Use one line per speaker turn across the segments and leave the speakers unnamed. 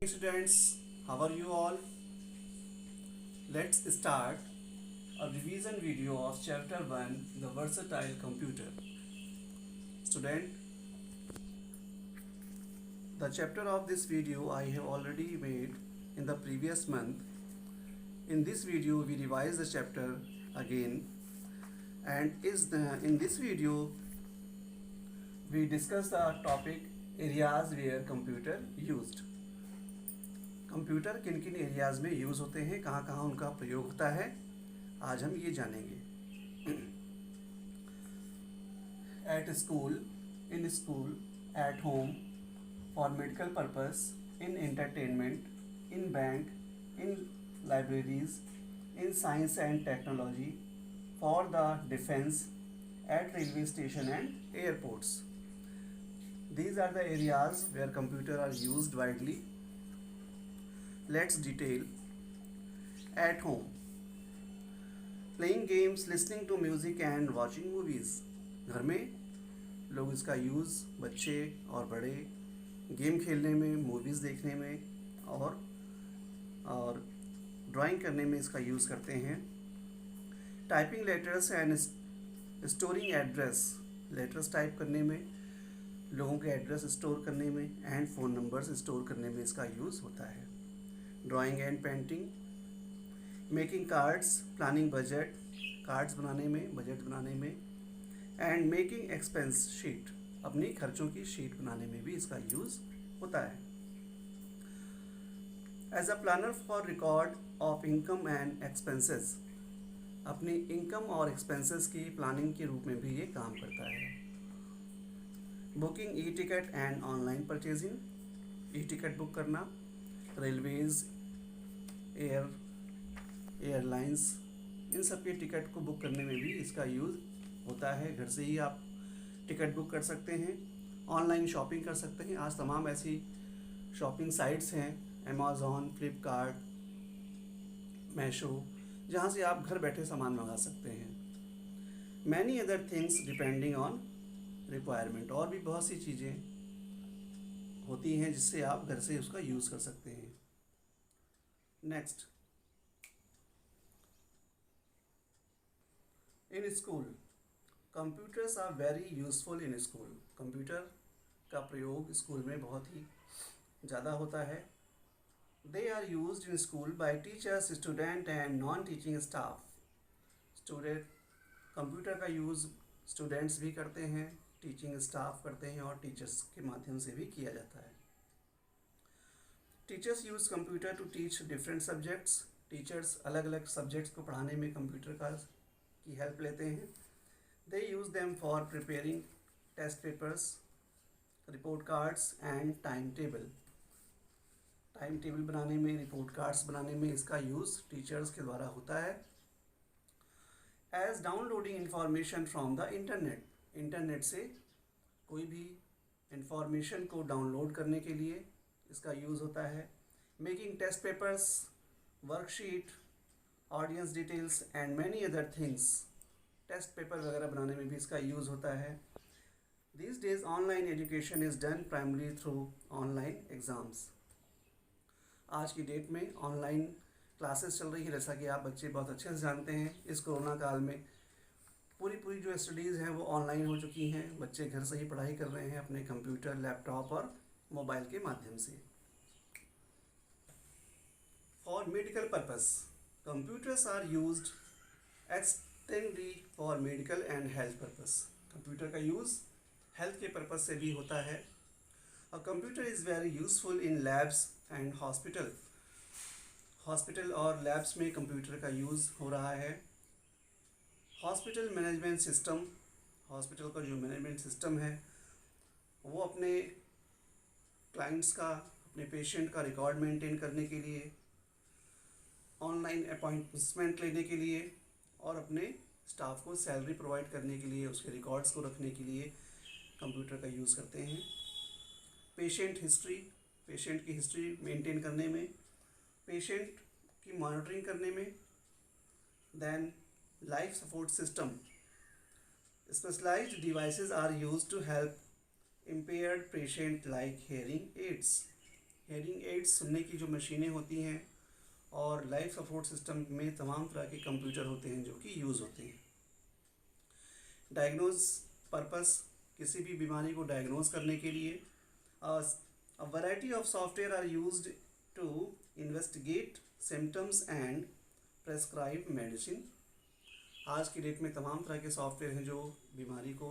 Hey students, how are you all? Let's start a revision video of chapter 1, the versatile computer. Student, the chapter of this video I have already made in the previous month. In this video we revise the chapter again, and in this video we discuss the topic areas where computer used. Computer किन किन areas में use होते हैं, कहाँ कहाँ उनका प्रयोग होता है, आज हम ये जानेंगे. At school, in school, at home, for medical purpose, in entertainment, in bank, in libraries, in science and technology, for the defense, at railway station and airports. These are the areas where computers are used widely. Let's detail. At home, playing games, listening to music and watching movies. घर में लोग इसका use बच्चे और बड़े game खेलने में, movies देखने में और ड्राइंग करने में इसका यूज़ करते हैं. Typing letters and storing address, letters type करने में, लोगों के एड्रेस स्टोर करने में एंड फ़ोन नंबर्स स्टोर करने में इसका यूज़ होता है. Drawing and painting, making cards, planning budget, cards बनाने में, बजट बनाने में, एंड मेकिंग एक्सपेंस शीट, अपनी खर्चों की शीट बनाने में भी इसका यूज़ होता है. As a planner for record of income and expenses, अपनी इनकम और एक्सपेंसेस की प्लानिंग के रूप में भी ये काम करता है. Booking e ticket and online purchasing, e ticket book करना, रेलवेज़, एयरलाइंस, इन सब के टिकट को बुक करने में भी इसका यूज़ होता है. घर से ही आप टिकट बुक कर सकते हैं, ऑनलाइन शॉपिंग कर सकते हैं. आज तमाम ऐसी शॉपिंग साइट्स हैं, अमेज़ॉन, फ्लिपकार्ट, मीशो, जहाँ से आप घर बैठे सामान मंगा सकते हैं. Many other things depending on requirement, और भी बहुत सी चीज़ें होती हैं जिससे आप घर से उसका यूज़ कर सकते हैं. Next, in school, computers are very useful in school. Computer का प्रयोग स्कूल में बहुत ही ज़्यादा होता है. They are used in school by teachers, student and non teaching staff. Student, computer का यूज़ स्टूडेंट्स भी करते हैं, टीचिंग स्टाफ करते हैं और टीचर्स के माध्यम से भी किया जाता है. Teachers use computer to teach different subjects. Teachers अलग अलग सब्जेक्ट्स को पढ़ाने में कंप्यूटर की हेल्प लेते हैं. They use them for preparing test papers, report cards and time table. Time table बनाने में, रिपोर्ट कार्ड्स बनाने में इसका यूज़ टीचर्स के द्वारा होता है. As downloading information from the internet, internet से कोई भी इंफॉर्मेशन को डाउनलोड करने के लिए इसका यूज़ होता है. Making test papers, worksheet, audience details and many other things, test paper वगैरह बनाने में भी इसका यूज़ होता है. These days online education is done primary through online exams. आज की डेट में ऑनलाइन क्लासेस चल रही है, जैसा कि आप बच्चे बहुत अच्छे से जानते हैं. इस कोरोना काल में पूरी जो स्टडीज़ हैं वो ऑनलाइन हो चुकी हैं. बच्चे घर से ही पढ़ाई कर रहे हैं अपने कंप्यूटर, लैपटॉप और मोबाइल के माध्यम से. For medical purpose, computers are used extensively for medical and health purpose. Computer का यूज़ हेल्थ के पर्पस से भी होता है. A computer is very useful in labs and hospital. Hospital और लैब्स में कंप्यूटर का यूज़ हो रहा है. हॉस्पिटल मैनेजमेंट सिस्टम, हॉस्पिटल का जो मैनेजमेंट सिस्टम है वो अपने क्लाइंट्स का, अपने पेशेंट का रिकॉर्ड मेंटेन करने के लिए, ऑनलाइन अपॉइंटमेंट लेने के लिए और अपने स्टाफ को सैलरी प्रोवाइड करने के लिए, उसके रिकॉर्ड्स को रखने के लिए कंप्यूटर का यूज़ करते हैं. पेशेंट हिस्ट्री, पेशेंट की हिस्ट्री मेंटेन करने में, पेशेंट की मॉनिटरिंग करने में. Then life support system, specialised devices are used to help impaired patient like hearing aids. Hearing aids सुनने की जो मशीनें होती हैं, और लाइफ सपोर्ट सिस्टम में तमाम तरह के कंप्यूटर होते हैं जो कि यूज़ होते हैं। डायग्नोज पर्पस, किसी भी बीमारी को डायग्नोज करने के लिए। A variety of software are used to investigate symptoms and prescribe medicine. आज की डेट में तमाम तरह के सॉफ्टवेयर हैं जो बीमारी को,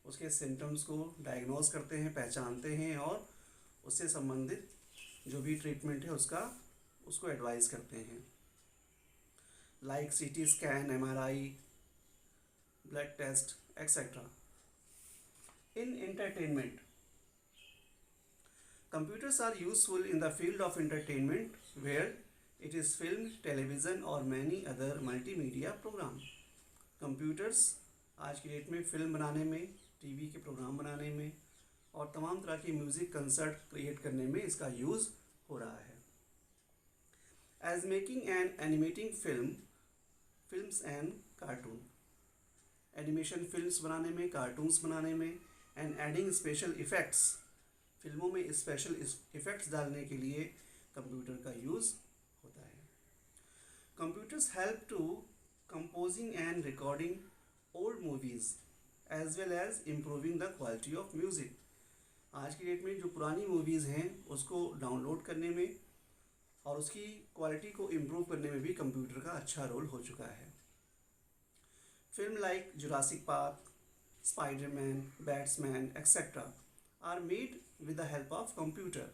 उसके सिम्टम्स को डायग्नोज करते हैं, पहचानते हैं और उससे संबंधित जो भी ट्रीटमेंट है उसको एडवाइस करते हैं। Like CT scan, MRI, blood test, etcetera. In entertainment, computers are useful in the field of entertainment where it is film, television और many other multimedia program। computers आज की डेट में फिल्म बनाने में, टीवी के programme बनाने में और तमाम तरह की म्यूज़िक कंसर्ट क्रिएट करने में इसका यूज़ हो रहा है। As making and animating films and cartoon, animation films बनाने में, कार्टून्स बनाने में, एंड एडिंग स्पेशल इफ़ेक्ट्स, फिल्मों में स्पेशल इफ़ेक्ट्स डालने के लिए कंप्यूटर का यूज़ होता है। Computers help to composing and recording old movies as well as improving the quality of music. आज की डेट में जो पुरानी मूवीज़ हैं उसको डाउनलोड करने में और उसकी क्वालिटी को इम्प्रूव करने में भी कंप्यूटर का अच्छा रोल हो चुका है। Film like Jurassic Park, Spiderman, Batman etcetera are made with the help of computer.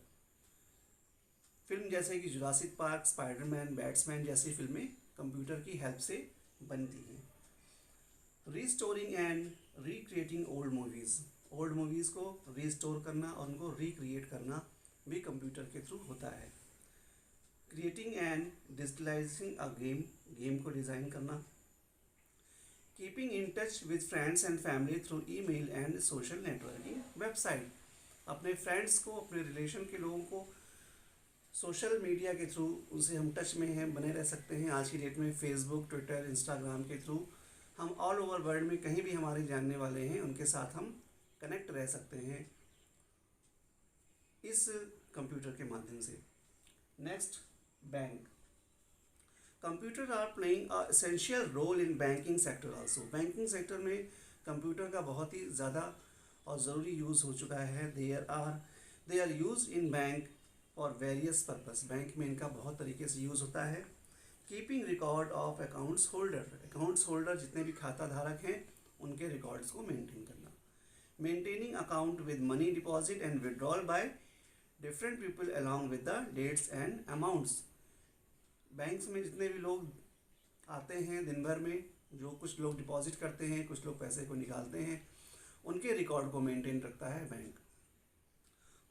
Film जैसे कि जुरासिक पार्क, स्पाइडरमैन, बैट्समैन जैसी फिल्में कंप्यूटर की हेल्प से बनती हैं। Restoring and recreating old movies को रीस्टोर करना और उनको रिक्रिएट करना भी कंप्यूटर के थ्रू होता है। Creating and digitalising a game को डिज़ाइन करना। Keeping in touch with friends and family through email and social networking website, अपने फ्रेंड्स को, अपने रिलेशन के लोगों को सोशल मीडिया के थ्रू उनसे हम टच में हैं, बने रह सकते हैं। आज की डेट में फेसबुक, ट्विटर, इंस्टाग्राम के थ्रू हम ऑल ओवर वर्ल्ड में कहीं भी हमारे जानने वाले हैं उनके साथ हम कनेक्ट रह सकते हैं इस कंप्यूटर के माध्यम से। Next, bank. Computer are playing a essential role in banking sector also. Banking sector में कंप्यूटर का बहुत ही ज़्यादा और ज़रूरी यूज़ हो चुका है। They are use in bank for various purpose. Bank में इनका बहुत तरीके से यूज़ होता है। Keeping record of accounts holder जितने भी खाता धारक हैं उनके रिकॉर्ड्स को मेंटेन करना। Maintaining account with money deposit and withdrawal by different people along with the dates and amounts. Banks में जितने भी लोग आते हैं दिन भर में, जो कुछ लोग डिपॉजिट करते हैं, कुछ लोग पैसे को निकालते हैं, उनके रिकॉर्ड को मेंटेन रखता है bank.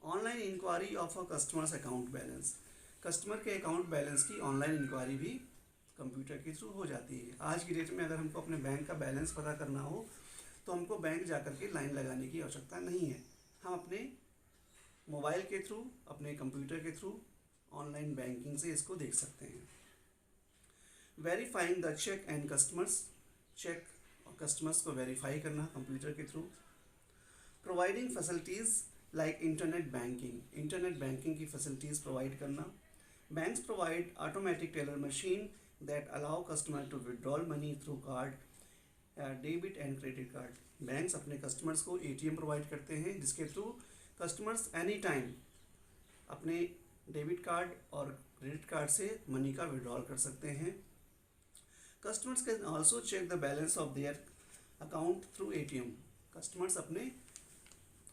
Online inquiry of a customers account balance. Customer के अकाउंट बैलेंस की ऑनलाइन इंक्वायरी भी कंप्यूटर के थ्रू हो जाती है। आज की डेट में अगर हमको अपने बैंक का बैलेंस पता करना हो तो हमको बैंक जाकर के लाइन लगाने की आवश्यकता नहीं है। हम अपने मोबाइल के थ्रू, अपने कंप्यूटर के थ्रू ऑनलाइन बैंकिंग से इसको देख सकते हैं। Verifying the cheque and cheque और कस्टमर्स को वेरीफाई करना कंप्यूटर के through. Providing facilities like internet banking की फैसिलिटीज़ प्रोवाइड करना। Banks provide automatic teller machine that allow customer to withdrawal money through card, debit and credit card. Banks अपने customers को ATM provide करते हैं जिसके through customers any time अपने debit card और credit card से money का विड्रॉल कर सकते हैं। Customers can also check the balance of their account through ATM. Customers अपने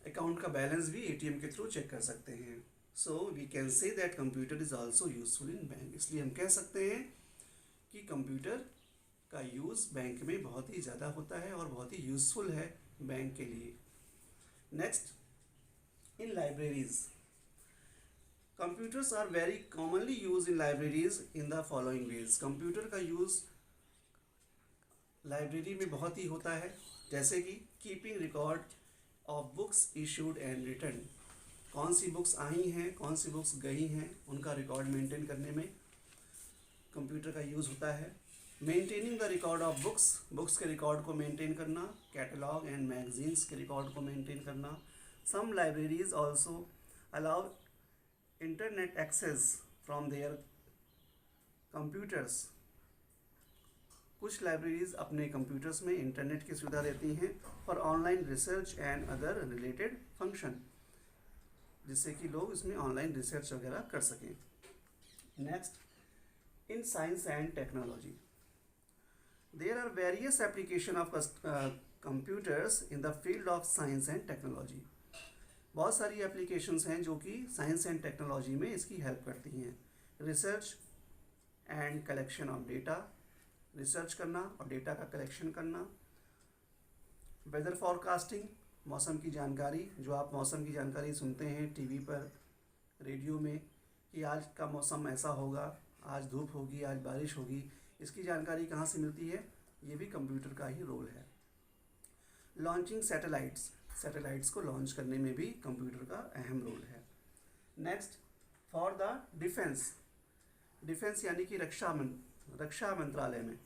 अकाउंट का बैलेंस भी एटीएम के थ्रू चेक कर सकते हैं। So we can say that computer is also useful in bank. इसलिए हम कह सकते हैं कि कंप्यूटर का यूज़ बैंक में बहुत ही ज़्यादा होता है और बहुत ही यूज़फुल है बैंक के लिए। Next, in libraries. Computers are very commonly use in libraries in the following ways. Computer का यूज़ लाइब्रेरी में बहुत ही होता है, जैसे कि keeping record of books issued and return. कौन सी बुक्स आई हैं, कौन सी बुक्स गई हैं, उनका रिकॉर्ड मेंटेन करने में कंप्यूटर का यूज़ होता है। Maintaining the record of books के रिकॉर्ड को मेंटेन करना। कैटलॉग एंड मैगजीन्स के रिकॉर्ड को मेंटेन करना। Some libraries also allow internet access from their computers. कुछ लाइब्रेरीज अपने कंप्यूटर्स में इंटरनेट की सुविधा देती हैं for online research and other related function, जिससे कि लोग इसमें ऑनलाइन रिसर्च वगैरह कर सकें. Next, in science and technology there are various application of computers in the field of science and technology. बहुत सारी एप्लीकेशंस हैं जो कि साइंस एंड टेक्नोलॉजी में इसकी हेल्प करती हैं. Research and collection of data, research करना और डेटा का कलेक्शन करना. वेदर फॉरकास्टिंग, मौसम की जानकारी, जो आप मौसम की जानकारी सुनते हैं टीवी पर, रेडियो में कि आज का मौसम ऐसा होगा, आज धूप होगी, आज बारिश होगी, इसकी जानकारी कहाँ से मिलती है? ये भी कंप्यूटर का ही रोल है. लॉन्चिंग सैटेलाइट्स, सैटेलाइट्स को लॉन्च करने में भी कंप्यूटर का अहम रोल है. Next, for the defence, defence यानी कि रक्षा मंत्रालय में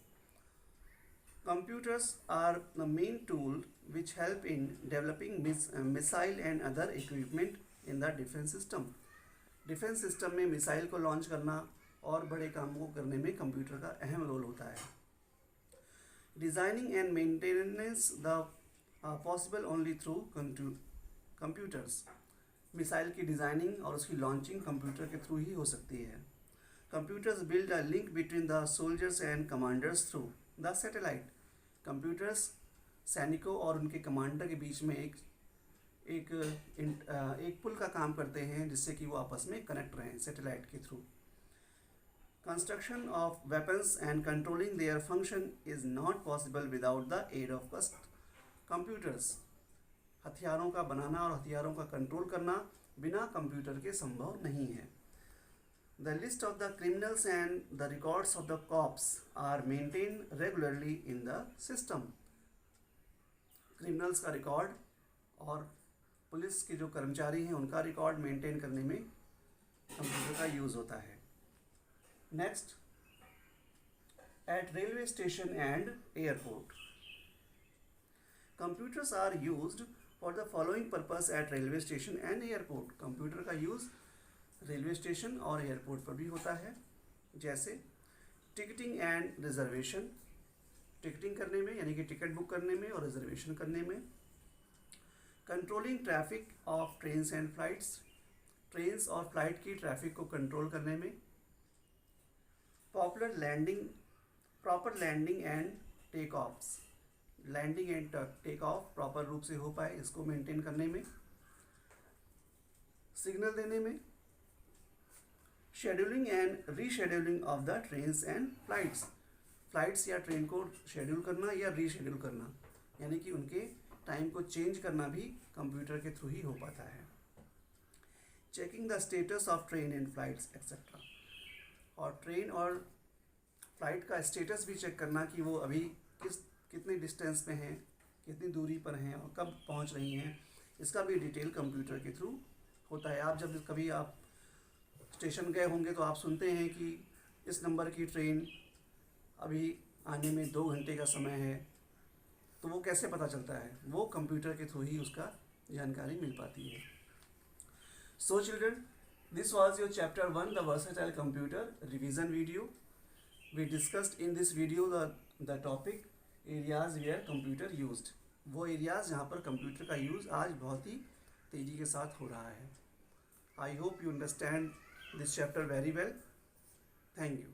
computers are the main tool which help in developing missile and other equipment in the defense system. Defence system में मिसाइल को लॉन्च करना और बड़े कामों को करने में कंप्यूटर का अहम रोल होता है. Designing and maintenance the possible only through computers. Missile की डिज़ाइनिंग और उसकी लॉन्चिंग कंप्यूटर के थ्रू ही हो सकती है. Computers build a link between the soldiers and commanders through the satellite. Computers सैनिकों और उनके कमांडर के बीच में एक पुल का काम करते हैं जिससे कि वो आपस में कनेक्ट रहें सैटेलाइट के through. Construction of weapons and controlling their function is not possible without the aid of computers. हथियारों का बनाना और हथियारों का कंट्रोल करना बिना कंप्यूटर के संभव नहीं है. The list of the criminals and the records of the cops are maintained regularly in the system. Criminals का रिकॉर्ड और पुलिस के जो कर्मचारी हैं उनका रिकॉर्ड मेंटेन करने में कंप्यूटर का यूज़ होता है. Next, at railway station and airport, computers are used for the following purpose at railway station and airport. Computer का यूज़ रेलवे स्टेशन और एयरपोर्ट पर भी होता है, जैसे टिकटिंग एंड रिजर्वेशन, टिकटिंग करने में यानी कि टिकट बुक करने में और रिजर्वेशन करने में. Controlling traffic of trains and flights, trains और फ्लाइट की ट्रैफिक को कंट्रोल करने में. Proper landing and take offs, landing and take off proper रूप से हो पाए इसको मेंटेन करने में. सिग्नल देने में. Scheduling and rescheduling of the trains and flights, flights या ट्रेन को शेड्यूल करना या रीशेड्यूल करना यानी कि उनके टाइम को चेंज करना भी कंप्यूटर के थ्रू ही हो पाता है. Checking the status of train and flights etcetera, और ट्रेन और फ्लाइट का स्टेटस भी चेक करना कि वो अभी कितने डिस्टेंस पे हैं, कितनी दूरी पर हैं और कब पहुंच रही हैं, इसका भी डिटेल कंप्यूटर के थ्रू होता है. आप जब कभी आप स्टेशन गए होंगे तो आप सुनते हैं कि इस नंबर की ट्रेन अभी आने में 2 घंटे का समय है, तो वो कैसे पता चलता है? वो कंप्यूटर के थ्रू ही उसका जानकारी मिल पाती है. So children, this was your chapter 1, the versatile computer revision video. We discussed in this video the topic areas where computer used. वो एरियाज जहाँ पर कंप्यूटर का यूज़ आज बहुत ही तेज़ी के साथ हो रहा है. I hope you understand this chapter very well. Thank you.